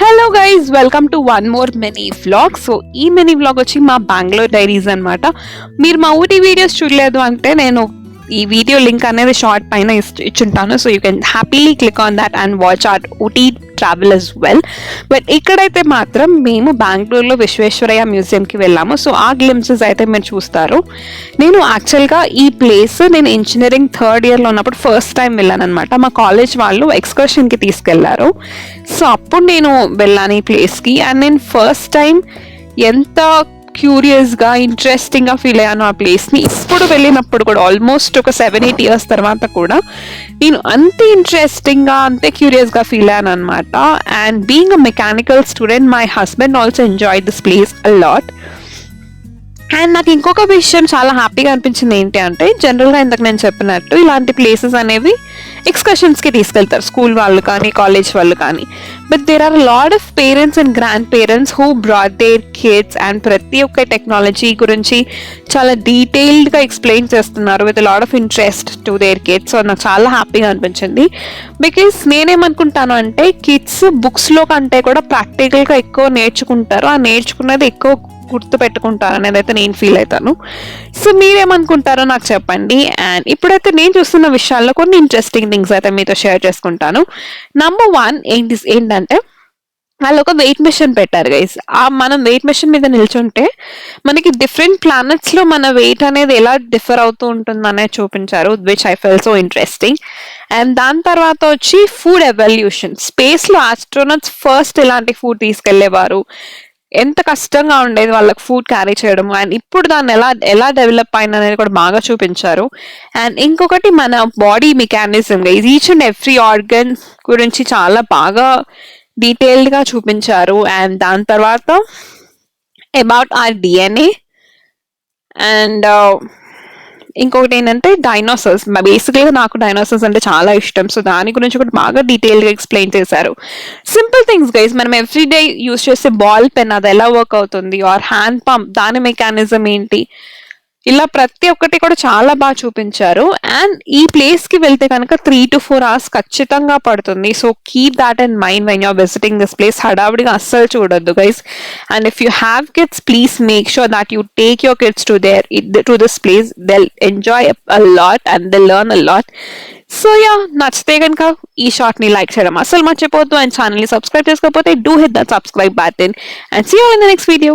Hello guys, welcome to one more mini vlog. So ఈ mini vlog వచ్చి మా Bengaluru diaries అన్నమాట. మీరు మా ఊటీ వీడియోస్ చూడలేదు అంటే నేను ఈ వీడియో లింక్ అనేది షార్ట్ పైన ఇచ్చుంటాను. So you can happily click on that and watch our Ooty travel as well. But ఇక్కడైతే మాత్రం మేము బెంగళూరులో విశ్వేశ్వరయ్య మ్యూజియంకి వెళ్ళాము. సో ఆ గ్లిమ్సెస్ అయితే మీరు చూస్తారు. నేను యాక్చువల్గా ఈ ప్లేస్ నేను ఇంజనీరింగ్ థర్డ్ ఇయర్లో ఉన్నప్పుడు ఫస్ట్ టైం వెళ్ళాను అనమాట. మా కాలేజ్ వాళ్ళు ఎక్స్కర్షన్కి తీసుకెళ్లారు. సో అప్పుడు నేను వెళ్ళాను ఈ ప్లేస్కి. అండ్ నేను ఫస్ట్ టైం ఎంత క్యూరియస్గా ఇంట్రెస్టింగ్గా ఫీల్ అయ్యాను ఆ ప్లేస్ని. ఇప్పుడు వెళ్ళినప్పుడు కూడా ఆల్మోస్ట్ ఒక 7-8 ఇయర్స్ తర్వాత కూడా నేను అంతే ఇంట్రెస్టింగ్గా అంతే క్యూరియస్గా ఫీల్ అయ్యాను అనమాట. And being a mechanical student, my husband also enjoy this place a lot. And నాకు ఇంకొక విషయం చాలా హ్యాపీగా అనిపించింది ఏంటి అంటే, జనరల్గా ఇంతకు నేను చెప్పినట్టు ఇలాంటి ప్లేసెస్ అనేవి ఎక్స్కర్షన్స్కి తీసుకెళ్తారు స్కూల్ వాళ్ళు కానీ కాలేజ్ వాళ్ళు కానీ. But there are lot of parents and grandparents who brought their kids and ప్రతి ఒక్క టెక్నాలజీ గురించి చాలా డీటెయిల్డ్గా ఎక్స్ప్లెయిన్ చేస్తున్నారు with lot of interest to their kids. So నాకు చాలా హ్యాపీగా అనిపించింది. బికాస్ నేనేమనుకుంటాను అంటే కిడ్స్ బుక్స్లో కంటే కూడా ప్రాక్టికల్గా ఎక్కువ నేర్చుకుంటారు. ఆ నేర్చుకున్నది ఎక్కువ గుర్తు పెట్టుకుంటారు అనేది అయితే నేను ఫీల్ అవుతాను. సో మీరేమనుకుంటారో నాకు చెప్పండి. అండ్ ఇప్పుడైతే నేను చూస్తున్న విషయాల్లో కొన్ని ఇంట్రెస్టింగ్ థింగ్స్ అయితే మీతో షేర్ చేసుకుంటాను. నంబర్ 1 ఏంటంటే వాళ్ళు ఒక వెయిట్ మెషిన్ పెట్టారు గైస్. మనం వెయిట్ మెషిన్ మీద నిల్చుంటే మనకి డిఫరెంట్ ప్లానెట్స్లో మన వెయిట్ అనేది ఎలా డిఫర్ అవుతూ ఉంటుంది అనేది చూపించారు, which I felt so interesting. And దాని తర్వాత వచ్చి ఫుడ్ ఎవల్యూషన్. స్పేస్లో ఆస్ట్రోనట్స్ ఫస్ట్ ఎలాంటి ఫుడ్ తీసుకెళ్లేవారు, ఎంత కష్టంగా ఉండేది వాళ్ళకి ఫుడ్ క్యారీ చేయడం, అండ్ ఇప్పుడు దాన్ని ఎలా ఎలా డెవలప్ అయింది అనేది కూడా బాగా చూపించారు. అండ్ ఇంకొకటి మన body mechanism, each and every organ గురించి చాలా బాగా డీటెయిల్డ్గా చూపించారు. అండ్ దాని తర్వాత అబౌట్ ఆర్ డిఎన్ఏ. అండ్ ఇంకొకటి ఏంటంటే డైనోసార్స్. బేసిక్గా నాకు డైనోసార్స్ అంటే చాలా ఇష్టం. సో దాని గురించి కూడా బాగా డీటెయిల్గా ఎక్స్ప్లెయిన్ చేశారు. సింపుల్ థింగ్స్ గైస్, మనం ఎవ్రీడే యూస్ చేసే బాల్ పెన్ అది ఎలా వర్క్ అవుతుంది, ఆర్ హ్యాండ్ పంప్ దాని మెకానిజం ఏంటి, ఇలా ప్రతి ఒక్కటి కూడా చాలా బాగా చూపించారు. అండ్ ఈ ప్లేస్కి వెళ్తే కనుక 3 to 4 hours ఖచ్చితంగా పడుతుంది. So keep that in mind when you're visiting this place. హడావిడిగా అస్సలు చూడొద్దు guys. And if you have kids, please make sure that you take your kids to this place. They'll enjoy a lot and they learn a lot. So yeah, నచ్చితే కనుక ఈ షార్ట్ని like చేయడం అస్సలు మర్చిపోవద్దు. And ఛానల్ని సబ్స్క్రైబ్ చేసుకోకపోతే do hit that subscribe button. And see you in the next video.